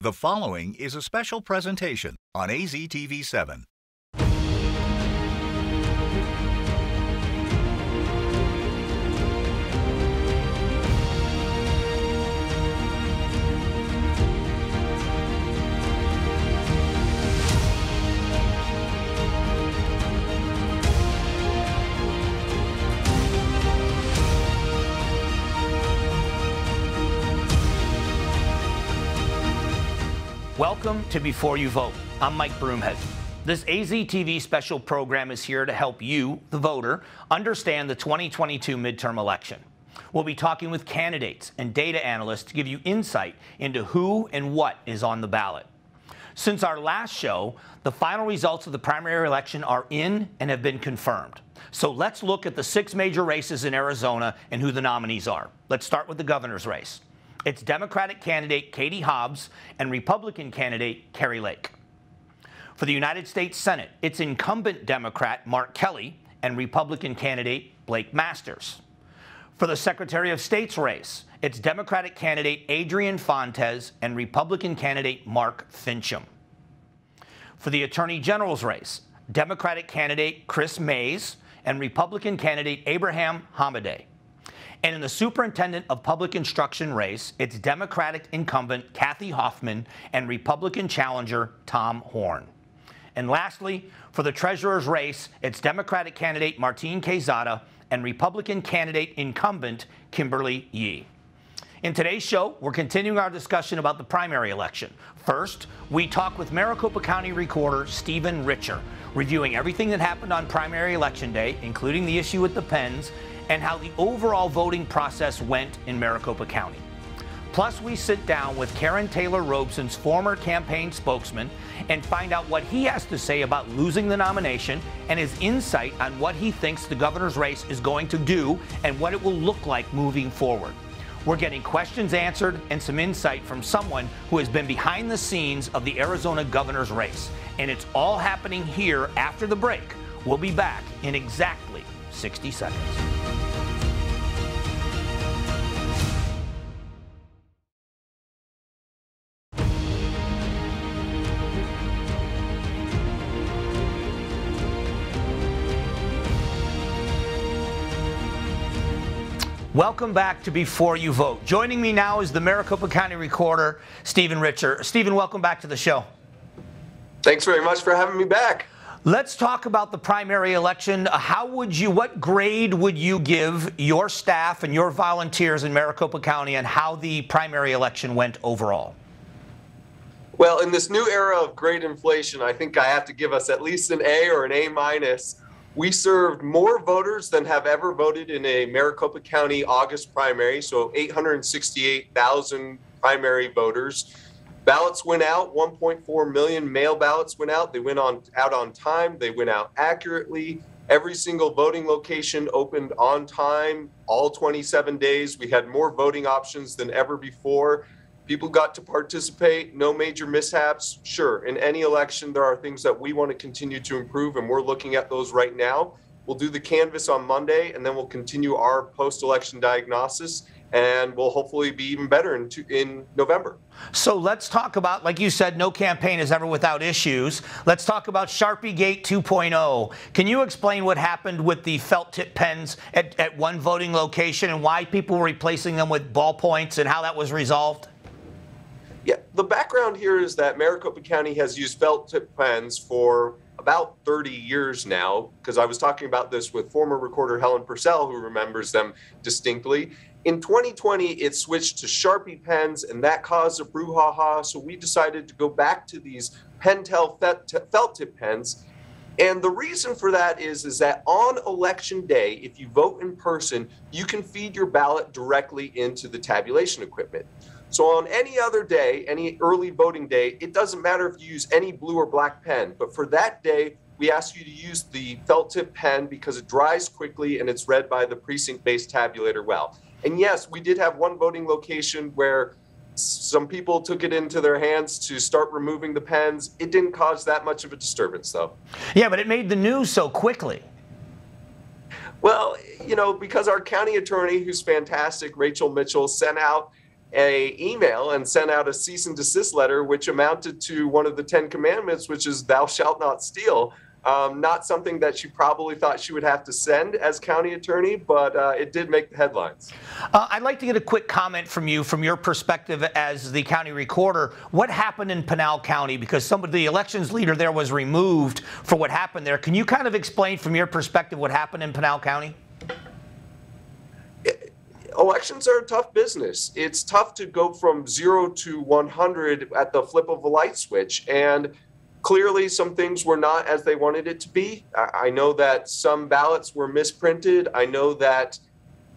The following is a special presentation on AZTV 7. Welcome to Before You Vote. I'm Mike Broomhead. This AZTV special program is here to help you, the voter, understand the 2022 midterm election. We'll be talking with candidates and data analysts to give you insight into who and what is on the ballot. Since our last show, the final results of the primary election are in and have been confirmed. So let's look at the 6 major races in Arizona and who the nominees are. Let's start with the governor's race. It's Democratic candidate Katie Hobbs and Republican candidate Kari Lake. For the United States Senate, it's incumbent Democrat Mark Kelly and Republican candidate Blake Masters. For the Secretary of State's race, it's Democratic candidate Adrian Fontes and Republican candidate Mark Fincham. For the Attorney General's race, Democratic candidate Chris Mays and Republican candidate Abraham Hamadeh. And in the Superintendent of Public Instruction race, it's Democratic incumbent Kathy Hoffman and Republican challenger Tom Horn. And lastly, for the Treasurer's race, it's Democratic candidate Martine Quezada and Republican candidate incumbent Kimberly Yee. In today's show, we're continuing our discussion about the primary election. First, we talk with Maricopa County Recorder Stephen Richer, reviewing everything that happened on primary election day, including the issue with the pens, and how the overall voting process went in Maricopa County. Plus, we sit down with Karrin Taylor-Robson's former campaign spokesman and find out what he has to say about losing the nomination and his insight on what he thinks the governor's race is going to do and what it will look like moving forward. We're getting questions answered and some insight from someone who has been behind the scenes of the Arizona governor's race. And it's all happening here after the break. We'll be back in exactly 60 seconds. Welcome back to Before You Vote. Joining me now is the Maricopa County Recorder, Stephen Richer. Stephen, welcome back to the show. Thanks very much for having me back. Let's talk about the primary election. What grade would you give your staff and your volunteers in Maricopa County on how the primary election went overall? Well, in this new era of great inflation, I think I have to give us at least an A or an A-. We served more voters than have ever voted in a Maricopa County August primary, so 868,000 primary voters. Ballots went out, 1.4 million mail ballots went out. They went out on time. They went out accurately. Every single voting location opened on time, all 27 days. We had more voting options than ever before. People got to participate, no major mishaps. Sure, in any election, there are things that we want to continue to improve, and we're looking at those right now. We'll do the canvass on Monday, and then we'll continue our post-election diagnosis, and we'll hopefully be even better in November. So let's talk about, like you said, no campaign is ever without issues. Let's talk about Sharpie Gate 2.0. Can you explain what happened with the felt tip pens at one voting location and why people were replacing them with ballpoints and how that was resolved? Yeah, the background here is that Maricopa County has used felt tip pens for about 30 years now, because I was talking about this with former recorder Helen Purcell, who remembers them distinctly. In 2020, it switched to Sharpie pens, and that caused a brouhaha, so we decided to go back to these Pentel felt tip pens. And the reason for that is that on election day, if you vote in person, you can feed your ballot directly into the tabulation equipment. So on any other day, any early voting day, it doesn't matter if you use any blue or black pen. But for that day, we ask you to use the felt tip pen because it dries quickly and it's read by the precinct-based tabulator well. And yes, we did have one voting location where some people took it into their hands to start removing the pens. It didn't cause that much of a disturbance, though. Yeah, but it made the news so quickly. Well, you know, because our county attorney, who's fantastic, Rachel Mitchell, sent out a email and sent out a cease and desist letter, which amounted to one of the 10 commandments, which is thou shalt not steal. Not something that she probably thought she would have to send as county attorney, but it did make the headlines. I'd like to get a quick comment from you, from your perspective as the county recorder. What happened in Pinal County? Because the elections leader there was removed for what happened there. Can you kind of explain from your perspective what happened in Pinal County? Elections are a tough business. It's tough to go from 0 to 100 at the flip of a light switch. And clearly, some things were not as they wanted it to be. I know that some ballots were misprinted. I know that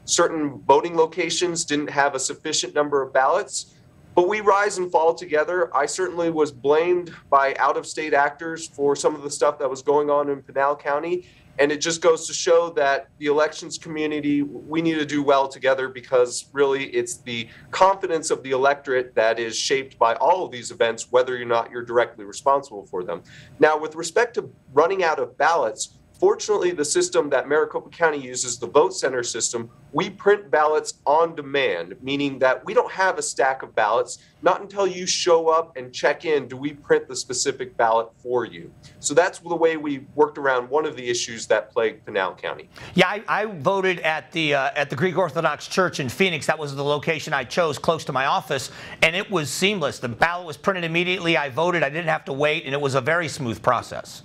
certain voting locations didn't have a sufficient number of ballots. But we rise and fall together. I certainly was blamed by out-of-state actors for some of the stuff that was going on in Pinal County. And it just goes to show that the elections community, we need to do well together, because really it's the confidence of the electorate that is shaped by all of these events, whether or not you're directly responsible for them. Now, with respect to running out of ballots, fortunately, the system that Maricopa County uses, the vote center system, we print ballots on demand, meaning that we don't have a stack of ballots. Not until you show up and check in do we print the specific ballot for you. So that's the way we worked around one of the issues that plagued Pinal County. Yeah, I voted at the Greek Orthodox Church in Phoenix. That was the location I chose, close to my office, and it was seamless. The ballot was printed immediately. I voted. I didn't have to wait, and it was a very smooth process.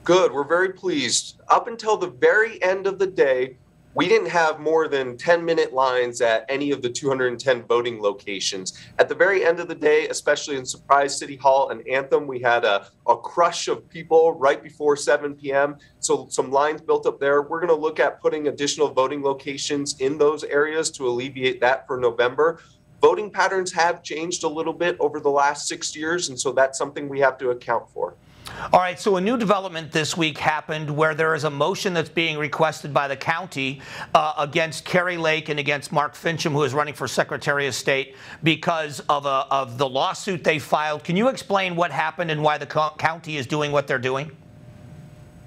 Good. We're very pleased. Up until the very end of the day, we didn't have more than 10-minute lines at any of the 210 voting locations. At the very end of the day, especially in Surprise City Hall and Anthem, we had a crush of people right before 7 p.m. So some lines built up there. We're going to look at putting additional voting locations in those areas to alleviate that for November. Voting patterns have changed a little bit over the last 6 years, and so that's something we have to account for. All right, so a new development this week happened where there is a motion that's being requested by the county against Kari Lake and against Mark Fincham, who is running for Secretary of State, because of the lawsuit they filed. Can you explain what happened and why the county is doing what they're doing?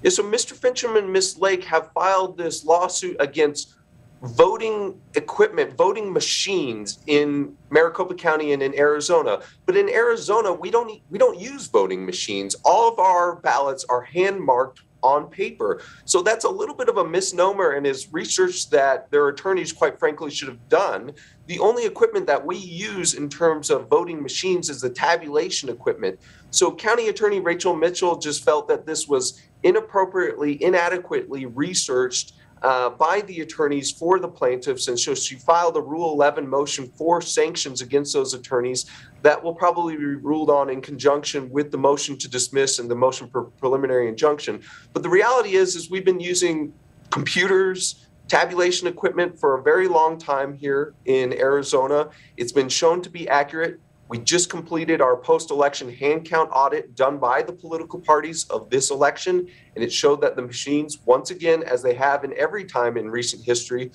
Yeah, so Mr. Fincham and Ms. Lake have filed this lawsuit against voting equipment, voting machines in Maricopa County and in Arizona. But in Arizona, we don't use voting machines. All of our ballots are hand marked on paper. So that's a little bit of a misnomer, and is research that their attorneys, quite frankly, should have done. The only equipment that we use in terms of voting machines is the tabulation equipment. So County Attorney Rachel Mitchell just felt that this was inadequately researched by the attorneys for the plaintiffs, and so she filed a Rule 11 motion for sanctions against those attorneys that will probably be ruled on in conjunction with the motion to dismiss and the motion for preliminary injunction. But the reality is we've been using computers, tabulation equipment for a very long time here in Arizona. It's been shown to be accurate. We just completed our post-election hand count audit done by the political parties of this election, and it showed that the machines, once again, as they have in every time in recent history,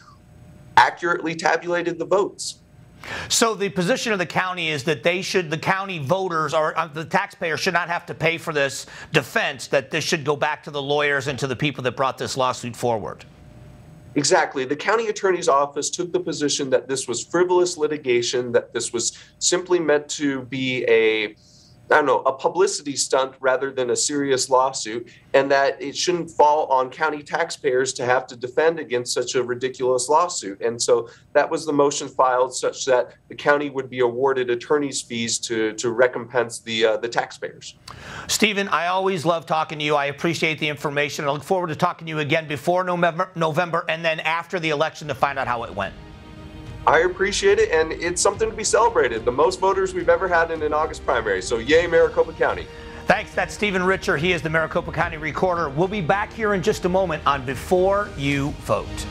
accurately tabulated the votes. So the position of the county is that the county voters or the taxpayers should not have to pay for this defense, that this should go back to the lawyers and to the people that brought this lawsuit forward. Exactly. The county attorney's office took the position that this was frivolous litigation, that this was simply meant to be a publicity stunt rather than a serious lawsuit, and that it shouldn't fall on county taxpayers to have to defend against such a ridiculous lawsuit. And so that was the motion filed, such that the county would be awarded attorney's fees to recompense the taxpayers. Stephen, I always love talking to you. I appreciate the information. I look forward to talking to you again before November and then after the election to find out how it went. I appreciate it, and it's something to be celebrated. The most voters we've ever had in an August primary, so yay, Maricopa County. Thanks. That's Stephen Richer. He is the Maricopa County Recorder. We'll be back here in just a moment on Before You Vote.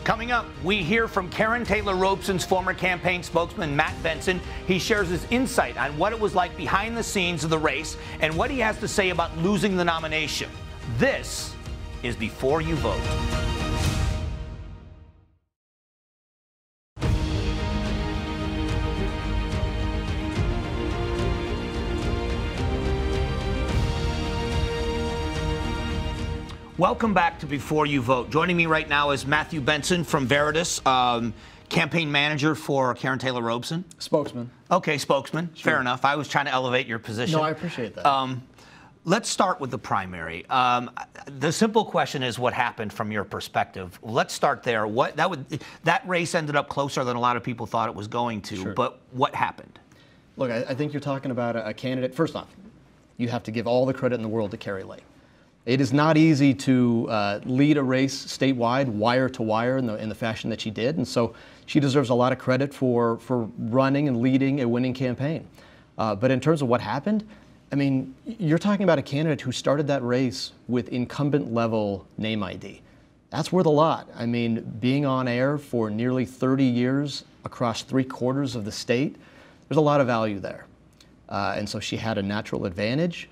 Coming up, we hear from Karrin Taylor-Robson's former campaign spokesman, Matt Benson. He shares his insight on what it was like behind the scenes of the race and what he has to say about losing the nomination. This is Before You Vote. Welcome back to Before You Vote. Joining me right now is Matthew Benson from Veritas. Campaign manager for Karrin Taylor-Robson? Spokesman. Okay, spokesman. Sure. Fair enough. I was trying to elevate your position. No, I appreciate that. Let's start with the primary. The simple question is what happened from your perspective. Let's start there. That race ended up closer than a lot of people thought it was going to, sure. But what happened? Look, I think you're talking about a candidate. First off, you have to give all the credit in the world to Kari Lake. It is not easy to lead a race statewide, wire to wire, in the fashion that she did, and so she deserves a lot of credit for running and leading a winning campaign. But in terms of what happened, I mean, you're talking about a candidate who started that race with incumbent level name ID. That's worth a lot. I mean, being on air for nearly 30 years across 3/4 of the state, there's a lot of value there. And so she had a natural advantage.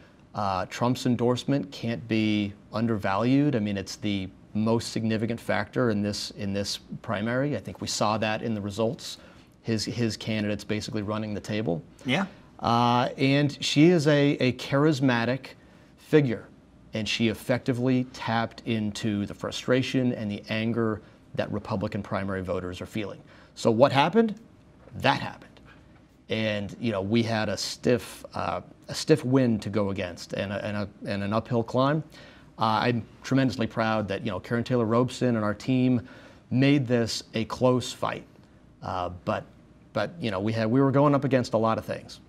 Trump's endorsement can't be undervalued. I mean, it's the most significant factor in this primary. I think we saw that in the results. His candidate's basically running the table. Yeah. And she is a charismatic figure, and she effectively tapped into the frustration and the anger that Republican primary voters are feeling. So what happened? That happened. And we had a stiff wind to go against and an uphill climb. I'm tremendously proud that Karrin Taylor-Robson and our team made this a close fight. But we were going up against a lot of things.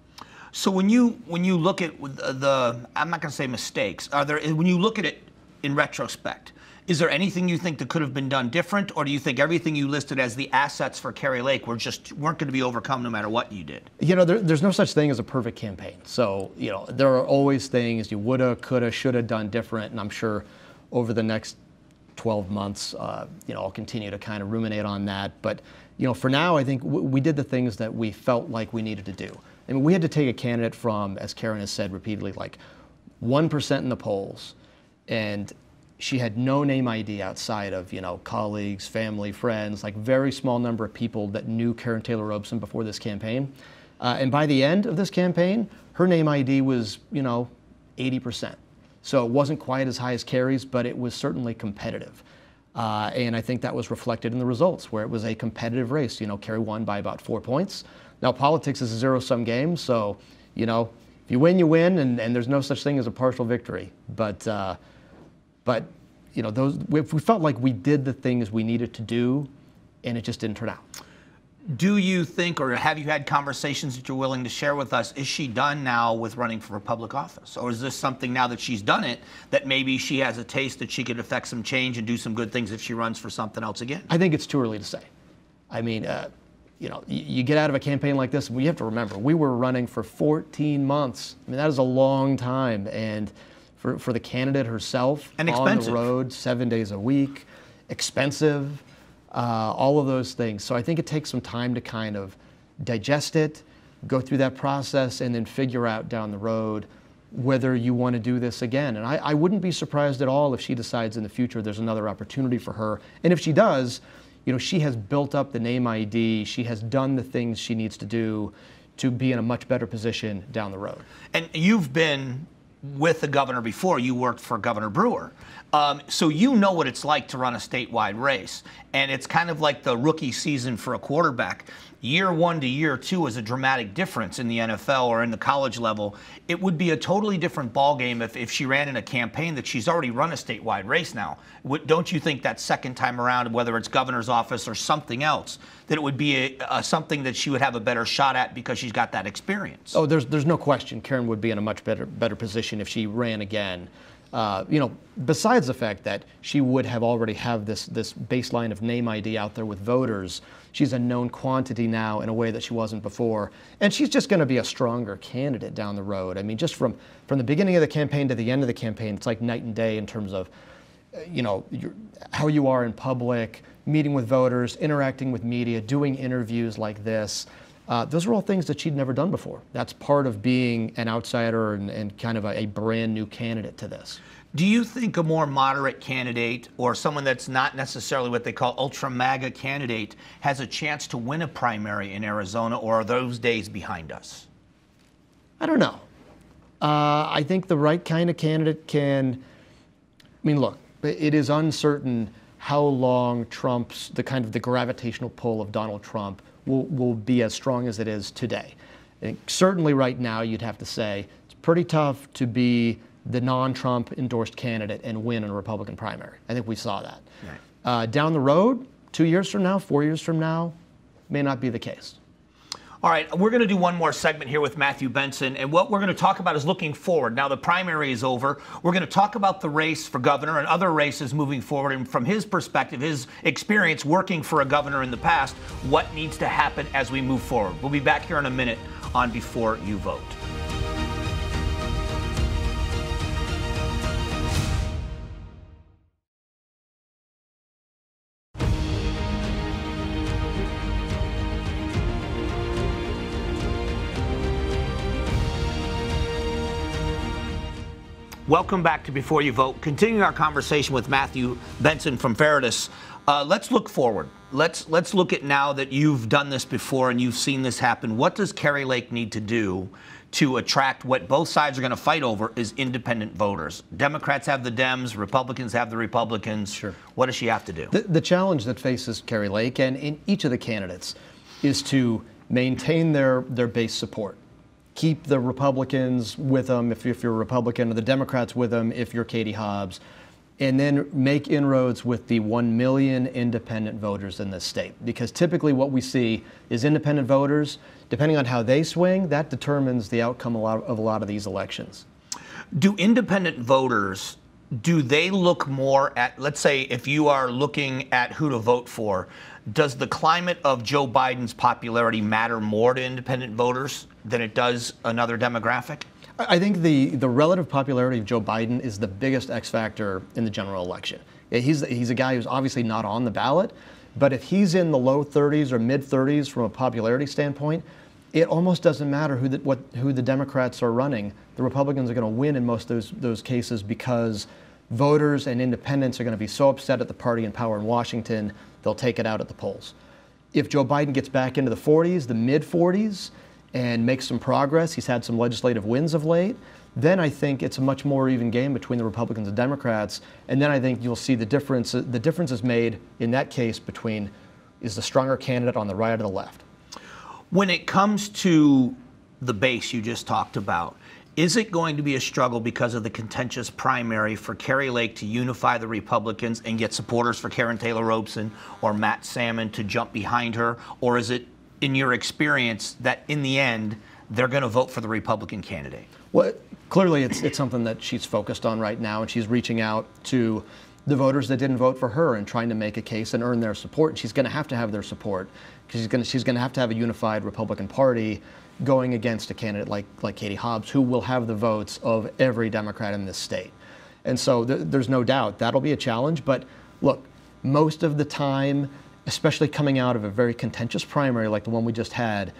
So when you look at I'm not going to say mistakes, when you look at it in retrospect, is there anything you think that could have been done different, or do you think everything you listed as the assets for Kari Lake weren't going to be overcome no matter what you did? There's no such thing as a perfect campaign. So there are always things you woulda, coulda, shoulda done different, and I'm sure over the next 12 months, I'll continue to kind of ruminate on that. But for now, I think we did the things that we felt like we needed to do. I mean, we had to take a candidate from, as Karrin has said repeatedly, like 1% in the polls, and she had no name ID outside of, colleagues, family, friends, like very small number of people that knew Karrin Taylor-Robson before this campaign. And by the end of this campaign, her name ID was, 80%. So it wasn't quite as high as Kari's, but it was certainly competitive. And I think that was reflected in the results, where it was a competitive race. Kari won by about 4 points. Now, politics is a zero-sum game, so, if you win, and there's no such thing as a partial victory. But we felt like we did the things we needed to do, and it just didn't turn out. Do you think, or have you had conversations that you're willing to share with us, is she done now with running for public office? Or is this something, now that she's done it, that maybe she has a taste that she could affect some change and do some good things if she runs for something else again? I think it's too early to say. I mean, you get out of a campaign like this, we have to remember, we were running for 14 months. I mean, that is a long time. And for the candidate herself, and on the road, 7 days a week, expensive, all of those things. So I think it takes some time to kind of digest it, go through that process, and then figure out down the road whether you want to do this again. And I wouldn't be surprised at all if she decides in the future there's another opportunity for her. And if she does, she has built up the name ID, she has done the things she needs to do to be in a much better position down the road. And you've been with the governor before. You worked for Governor Brewer. So you know what it's like to run a statewide race. And it's kind of like the rookie season for a quarterback. Year 1 to year 2 is a dramatic difference in the NFL or in the college level. It would be a totally different ballgame if she ran in a campaign that she's already run a statewide race now. Don't you think that second time around, whether it's governor's office or something else, that it would be something that she would have a better shot at because she's got that experience? Oh, there's no question Karrin would be in a much better position if she ran again. Besides the fact that she would have already have this baseline of name ID out there with voters, she's a known quantity now in a way that she wasn't before. And she's just going to be a stronger candidate down the road. I mean, just from the beginning of the campaign to the end of the campaign, it's like night and day in terms of, how you are in public, meeting with voters, interacting with media, doing interviews like this. Those are all things that she'd never done before. That's part of being an outsider and kind of a brand new candidate to this. Do you think a more moderate candidate or someone that's not necessarily what they call ultra MAGA candidate has a chance to win a primary in Arizona, or are those days behind us? I don't know. I think the right kind of candidate can, look, it is uncertain how long the kind of the gravitational pull of Donald Trump will be as strong as it is today. I think certainly right now you'd have to say it's pretty tough to be the non-Trump endorsed candidate and win in a Republican primary. I think we saw that. Right. Down the road, 2 years from now, 4 years from now, may not be the case. All right, we're going to do one more segment here with Matthew Benson, and what we're going to talk about is looking forward. Now the primary is over. We're going to talk about the race for governor and other races moving forward, and from his perspective, his experience working for a governor in the past, what needs to happen as we move forward. We'll be back here in a minute on Before You Vote. Welcome back to Before You Vote. Continuing our conversation with Matthew Benson from Veritas. Let's look forward. Let's look at now that you've done this before and you've seen this happen. What does Kari Lake need to do to attract what both sides are going to fight over is independent voters? Democrats have the Dems, Republicans have the Republicans. Sure. What does she have to do? The challenge that faces Kari Lake and in each of the candidates is to maintain their base support. Keep the Republicans with them if you're a Republican, or the Democrats with them if you're Katie Hobbs, and then make inroads with the 1 million independent voters in this state. Because typically what we see is independent voters, depending on how they swing, that determines the outcome of a lot of these elections. Do independent voters, do they look more at, let's say if you are looking at who to vote for, does the climate of Joe Biden's popularity matter more to independent voters than it does another demographic? I think the relative popularity of Joe Biden is the biggest X factor in the general election. He's a guy who's obviously not on the ballot, but if he's in the low 30s or mid 30s from a popularity standpoint, it almost doesn't matter who the Democrats are running. The Republicans are going to win in most of those cases because voters and independents are going to be so upset at the party in power in Washington, they'll take it out at the polls. If Joe Biden gets back into the 40s, the mid 40s, and makes some progress, he's had some legislative wins of late, then I think it's a much more even game between the Republicans and Democrats. And then I think you'll see the difference is made in that case between is the stronger candidate on the right or the left. When it comes to the base you just talked about, is it going to be a struggle because of the contentious primary for Kari Lake to unify the Republicans and get supporters for Karrin Taylor-Robson or Matt Salmon to jump behind her? Or is it, in your experience, that in the end, they're going to vote for the Republican candidate? Well, clearly it's something that she's focused on right now, and she's reaching out to the voters that didn't vote for her and trying to make a case and earn their support. And she's going to have their support because she's going to have a unified Republican Party going against a candidate like Katie Hobbs, who will have the votes of every Democrat in this state. And so there's no doubt that'll be a challenge. But look, most of the time, especially coming out of a very contentious primary like the one we just had,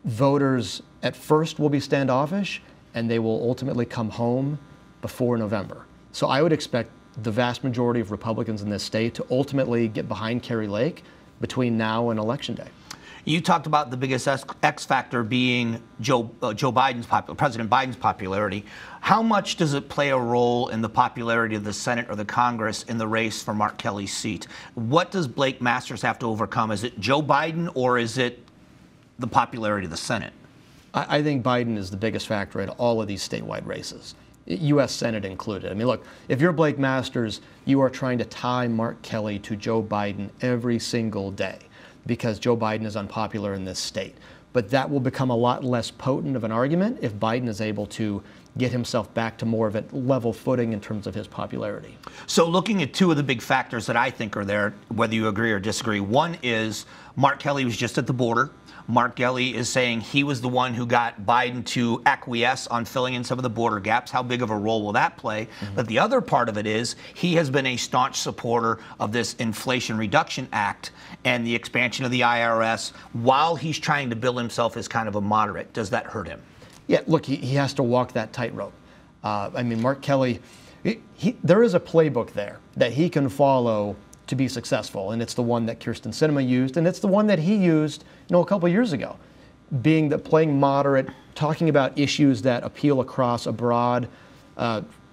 voters at first will be standoffish and they will ultimately come home before November. So I would expect the vast majority of Republicans in this state to ultimately get behind Kari Lake between now and Election Day. You talked about the biggest X factor being President Biden's popularity. How much does it play a role in the popularity of the Senate or the Congress in the race for Mark Kelly's seat? What does Blake Masters have to overcome? Is it Joe Biden or is it the popularity of the Senate? I think Biden is the biggest factor in all of these statewide races, U.S. Senate included. I mean, look, if you're Blake Masters, you are trying to tie Mark Kelly to Joe Biden every single day, because Joe Biden is unpopular in this state. But that will become a lot less potent of an argument if Biden is able to get himself back to more of a level footing in terms of his popularity. So looking at two of the big factors that I think are there, whether you agree or disagree, one is Mark Kelly was just at the border. Mark Kelly is saying he was the one who got Biden to acquiesce on filling in some of the border gaps. How big of a role will that play? Mm-hmm. But the other part of it is he has been a staunch supporter of this Inflation Reduction Act and the expansion of the IRS while he's trying to bill himself as kind of a moderate. Does that hurt him? Yeah, look, he has to walk that tightrope. I mean, Mark Kelly, there is a playbook there that he can follow to be successful, and it's the one that Kyrsten Sinema used, and it's the one that he used, a couple of years ago, playing moderate, talking about issues that appeal across a broad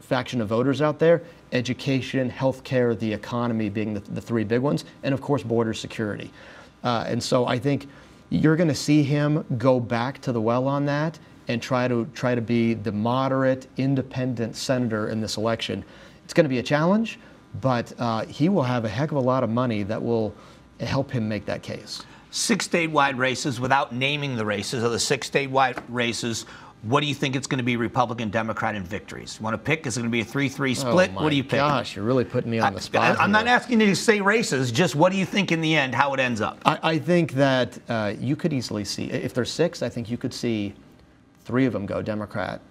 faction of voters out there: education, healthcare, the economy being the three big ones, and of course border security. And so I think you're going to see him go back to the well on that and try to be the moderate, independent senator in this election. It's going to be a challenge, but he will have a heck of a lot of money that will help him make that case. 6 statewide races, without naming the races, of the 6 statewide races, what do you think it's going to be, Republican, Democrat, and victories? You want to pick? Is it going to be a 3-3 split? Oh what do you pick? Gosh, you're really putting me on the spot. I'm not asking you to say races, just what do you think in the end, how it ends up? I think that you could easily see, if there's 6, I think you could see 3 of them go Democrat.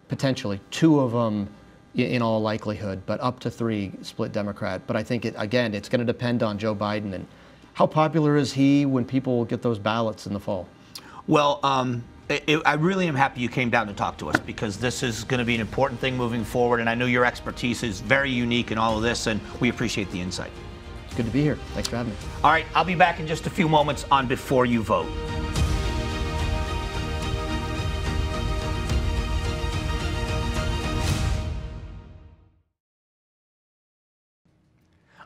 Potentially 2 of them in all likelihood, but up to 3 split Democrat. But I think, again, it's going to depend on Joe Biden and how popular is he when people get those ballots in the fall. Well, I really am happy you came down to talk to us, because this is going to be an important thing moving forward, and I know your expertise is very unique in all of this, and we appreciate the insight. It's good to be here. Thanks for having me. All right, I'll be back in just a few moments on Before You Vote.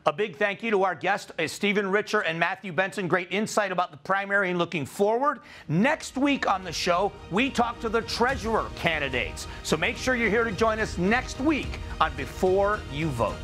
A big thank you to our guests, Stephen Richer and Matthew Benson. Great insight about the primary and looking forward. Next week on the show, we talk to the treasurer candidates. So make sure you're here to join us next week on Before You Vote.